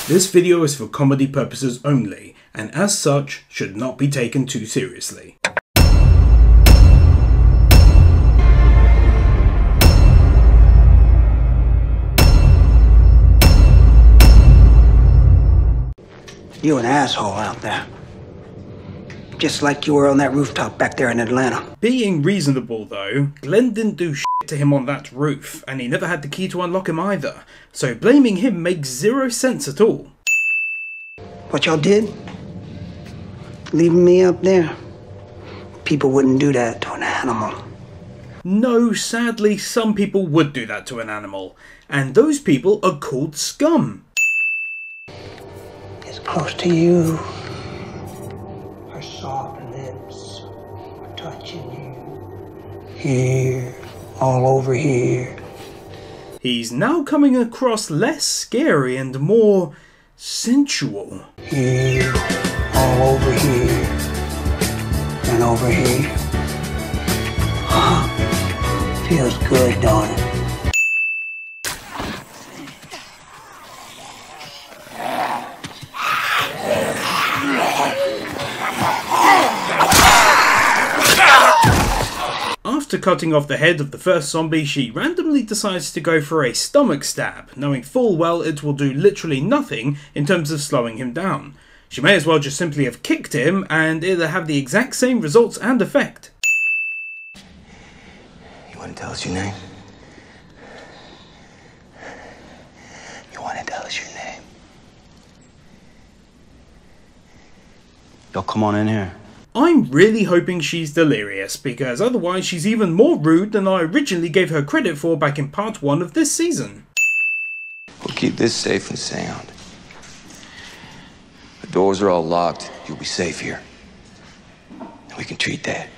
This video is for comedy purposes only, and as such, should not be taken too seriously. You an asshole out there. Just like you were on that rooftop back there in Atlanta. Being reasonable though, Glenn didn't do shit to him on that roof, and he never had the key to unlock him either, so blaming him makes zero sense at all. What y'all did? Leaving me up there? People wouldn't do that to an animal. No, sadly, some people would do that to an animal, and those people are called scum. It's close to you. Her soft lips are touching you. Here, all over here. He's now coming across less scary and more sensual. Here, all over here, and over here. Feels good, don't it? After cutting off the head of the first zombie, she randomly decides to go for a stomach stab, knowing full well it will do literally nothing in terms of slowing him down. She may as well just simply have kicked him and it'll have the exact same results and effect. You want to tell us your name? You want to tell us your name? Y'all come on in here. I'm really hoping she's delirious, because otherwise she's even more rude than I originally gave her credit for back in part 1 of this season. We'll keep this safe and sound. The doors are all locked. You'll be safe here. And we can treat that.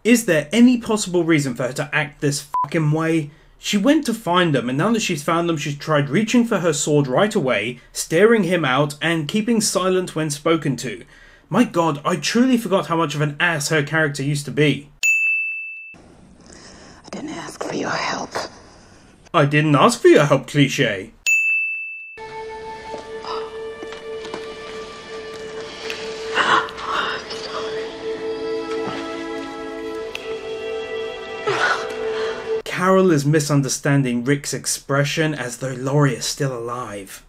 Is there any possible reason for her to act this fucking way? She went to find them, and now that she's found them, she's tried reaching for her sword right away, staring him out, and keeping silent when spoken to. My god, I truly forgot how much of an ass her character used to be. I didn't ask for your help. I didn't ask for your help, cliché. Carol is misunderstanding Rick's expression as though Laurie is still alive.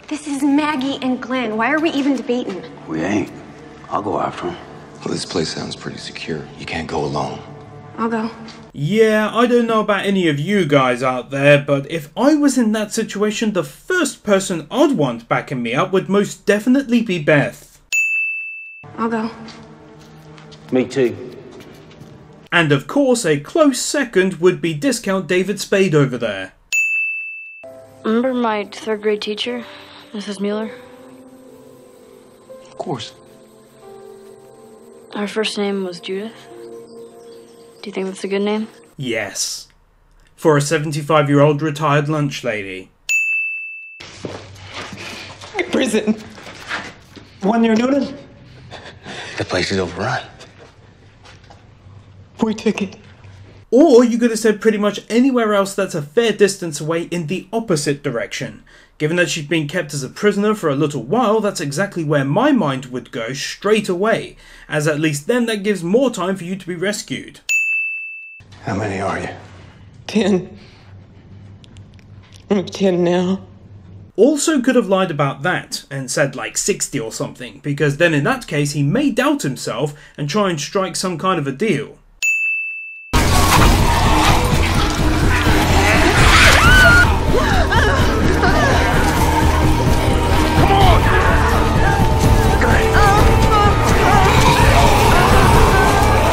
This is Maggie and Glenn. Why are we even debating? We ain't. I'll go after him. Well, this place sounds pretty secure. You can't go alone. I'll go. Yeah, I don't know about any of you guys out there, but if I was in that situation, the first person I'd want backing me up would most definitely be Beth. I'll go. Me too. And of course, a close second would be Discount David Spade over there. Remember my 3rd grade teacher, Mrs. Mueller? Of course. Her first name was Judith. Do you think that's a good name? Yes. For a 75-year-old retired lunch lady. Prison. 1 year notice? The place is overrun. We took it. Or you could have said pretty much anywhere else that's a fair distance away in the opposite direction. Given that she's been kept as a prisoner for a little while, that's exactly where my mind would go straight away, as at least then that gives more time for you to be rescued. How many are you? 10. I'm 10 now. Also could have lied about that and said like 60 or something, because then in that case he may doubt himself and try and strike some kind of a deal.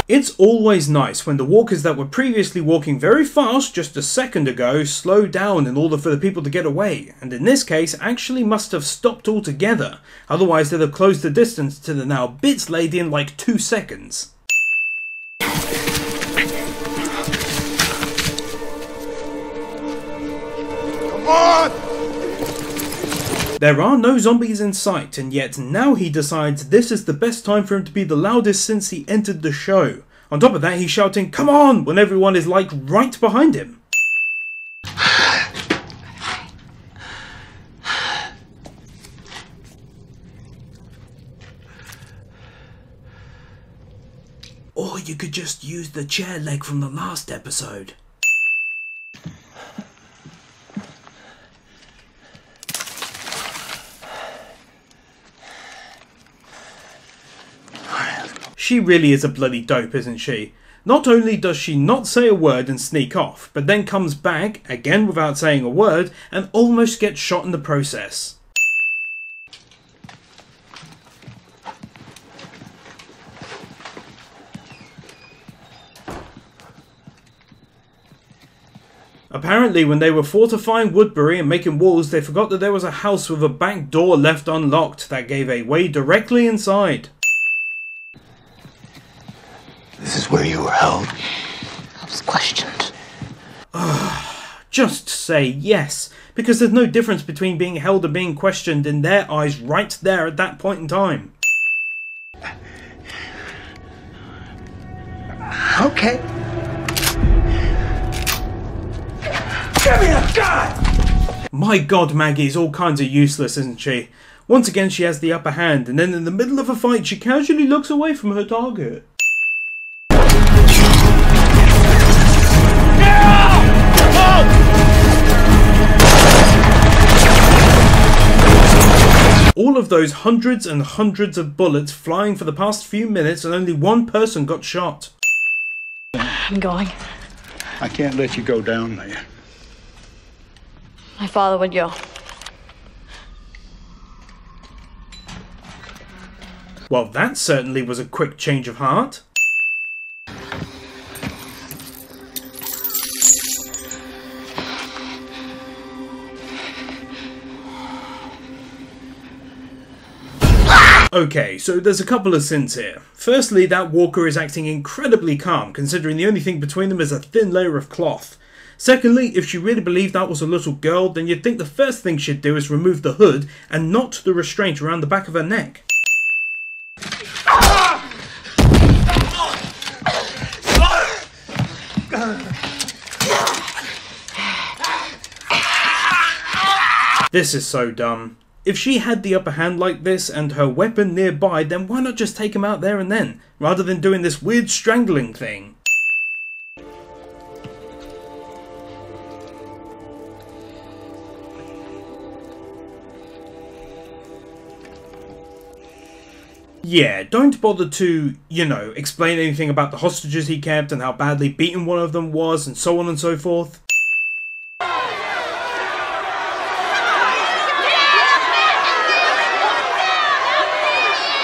It's always nice when the walkers that were previously walking very fast just a second ago slow down in order for the people to get away, and in this case actually must have stopped altogether, otherwise they'd have closed the distance to the now bits lady in like 2 seconds. Come on! There are no zombies in sight, and yet now he decides this is the best time for him to be the loudest since he entered the show. On top of that, he's shouting, "Come on!" when everyone is like right behind him. you could just use the chair leg from the last episode. She really is a bloody dope, isn't she? Not only does she not say a word and sneak off, but then comes back, again without saying a word, and almost gets shot in the process. Apparently, when they were fortifying Woodbury and making walls, they forgot that there was a house with a back door left unlocked that gave a way directly inside. This is where you were held? I was questioned. Just say yes, because there's no difference between being held and being questioned in their eyes right there at that point in time. Okay. Give me a gun! My god, Maggie's all kinds of useless, isn't she? Once again she has the upper hand, and then in the middle of a fight she casually looks away from her target. All of those hundreds and hundreds of bullets flying for the past few minutes and only one person got shot. I'm going. I can't let you go down there. My father would go. Well, that certainly was a quick change of heart. Okay, so there's a couple of sins here. Firstly, that walker is acting incredibly calm, considering the only thing between them is a thin layer of cloth. Secondly, if she really believed that was a little girl, then you'd think the first thing she'd do is remove the hood and not the restraint around the back of her neck. This is so dumb. If she had the upper hand like this and her weapon nearby, then why not just take him out there and then, rather than doing this weird strangling thing? Yeah, don't bother to, explain anything about the hostages he kept and how badly beaten one of them was and so on and so forth.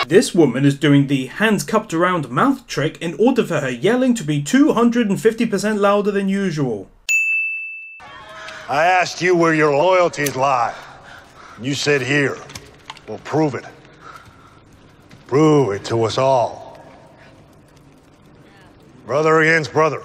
This woman is doing the hands cupped around mouth trick in order for her yelling to be 250% louder than usual. I asked you where your loyalties lie. You said here. Well, prove it. Prove it to us all. Brother against brother.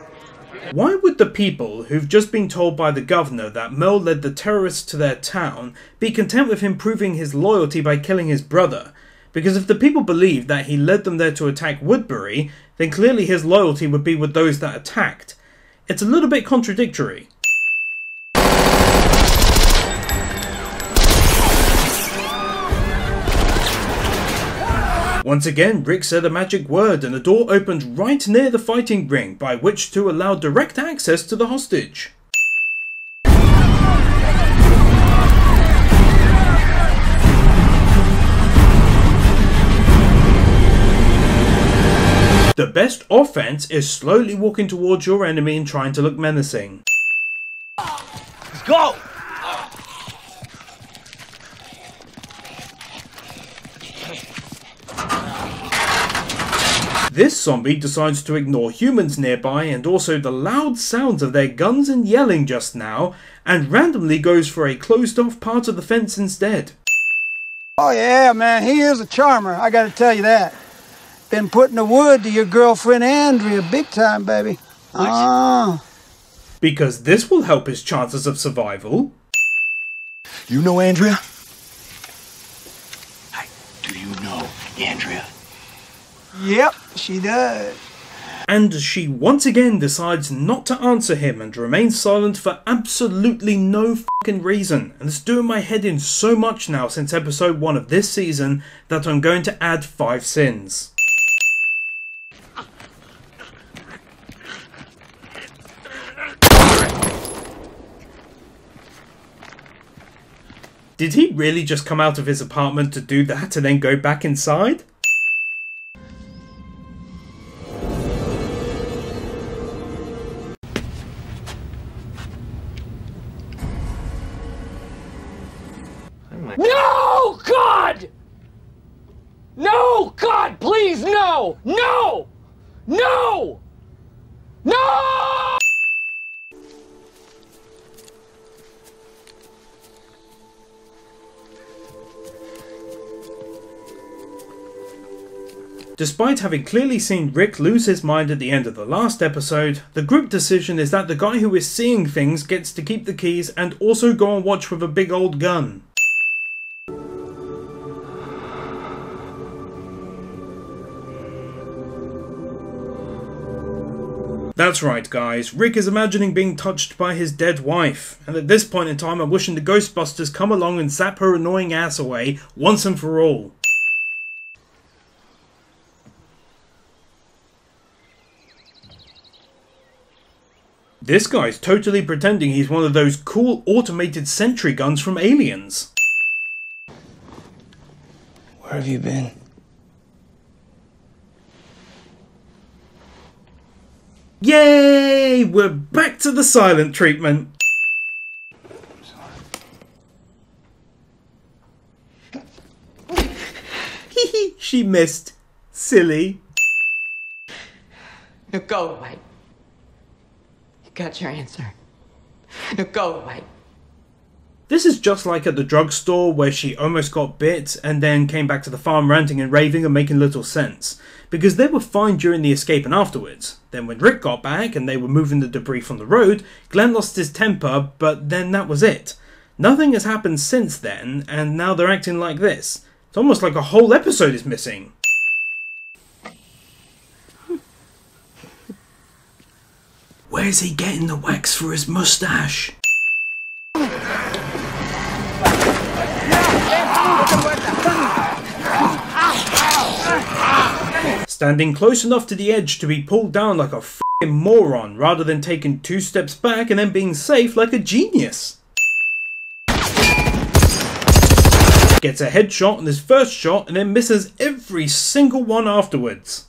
Why would the people who've just been told by the governor that Merle led the terrorists to their town be content with him proving his loyalty by killing his brother? Because if the people believed that he led them there to attack Woodbury, then clearly his loyalty would be with those that attacked. It's a little bit contradictory. Once again, Rick said a magic word and the door opened right near the fighting ring, by which to allow direct access to the hostage. The best offense is slowly walking towards your enemy and trying to look menacing. Let's go! This zombie decides to ignore humans nearby and also the loud sounds of their guns and yelling just now, and randomly goes for a closed off part of the fence instead. Oh yeah, man, he is a charmer, I gotta tell you that. Been putting the wood to your girlfriend Andrea big time, baby. Because this will help his chances of survival. You know Andrea? Do you know Andrea? Yep, she does. And she once again decides not to answer him and remains silent for absolutely no fucking reason. And it's doing my head in so much now since episode 1 of this season that I'm going to add 5 sins. Did he really just come out of his apartment to do that and then go back inside? No, God! No, God, please, no! No! No! No! Despite having clearly seen Rick lose his mind at the end of the last episode, the group decision is that the guy who is seeing things gets to keep the keys and also go on watch with a big old gun. That's right guys, Rick is imagining being touched by his dead wife, and at this point in time I'm wishing the Ghostbusters come along and zap her annoying ass away once and for all. This guy's totally pretending he's one of those cool automated sentry guns from Aliens. Where have you been? Yay! We're back to the silent treatment. She missed. Silly. Now go away. You got your answer. Now go away. This is just like at the drugstore where she almost got bit and then came back to the farm ranting and raving and making little sense. Because they were fine during the escape and afterwards. Then when Rick got back and they were moving the debris from the road, Glenn lost his temper, but then that was it. Nothing has happened since then, and now they're acting like this. It's almost like a whole episode is missing. Where's he getting the wax for his mustache? Standing close enough to the edge to be pulled down like a f***ing moron, rather than taking 2 steps back and then being safe like a genius. Gets a headshot on his first shot and then misses every single one afterwards.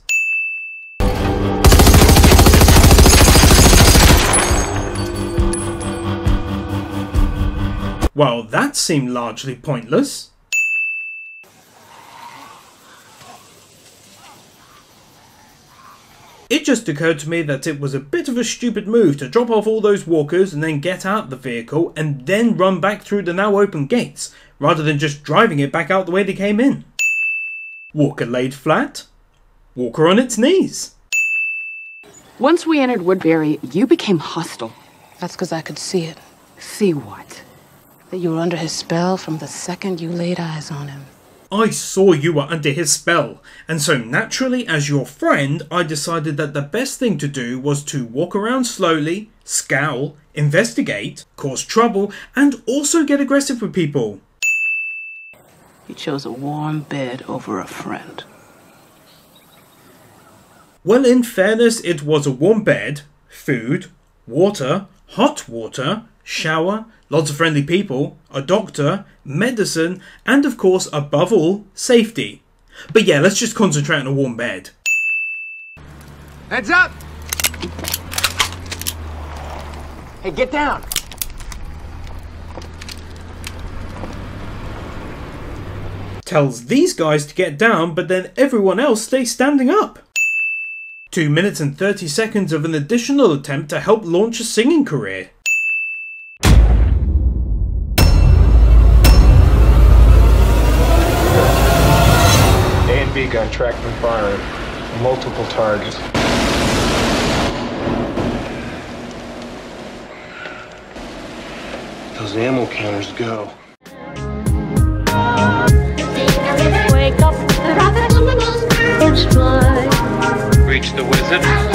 Well, that seemed largely pointless. It just occurred to me that it was a bit of a stupid move to drop off all those walkers and then get out the vehicle and then run back through the now open gates, rather than just driving it back out the way they came in. Walker laid flat. Walker on its knees. Once we entered Woodbury, you became hostile. That's because I could see it. See what? That you were under his spell from the second you laid eyes on him. I saw you were under his spell, and so naturally as your friend, I decided that the best thing to do was to walk around slowly, scowl, investigate, cause trouble, and also get aggressive with people. You chose a warm bed over a friend. Well, in fairness, it was a warm bed, food, water, hot water, shower, lots of friendly people, a doctor, medicine, and of course, above all, safety. But yeah, let's just concentrate on a warm bed. Heads up! Hey, get down! Tells these guys to get down, but then everyone else stays standing up. 2 minutes and 30 seconds of an additional attempt to help launch a singing career. B gun tracked and firing. Multiple targets. Those ammo counters go. Wake up, it's fine. Reach the wizard.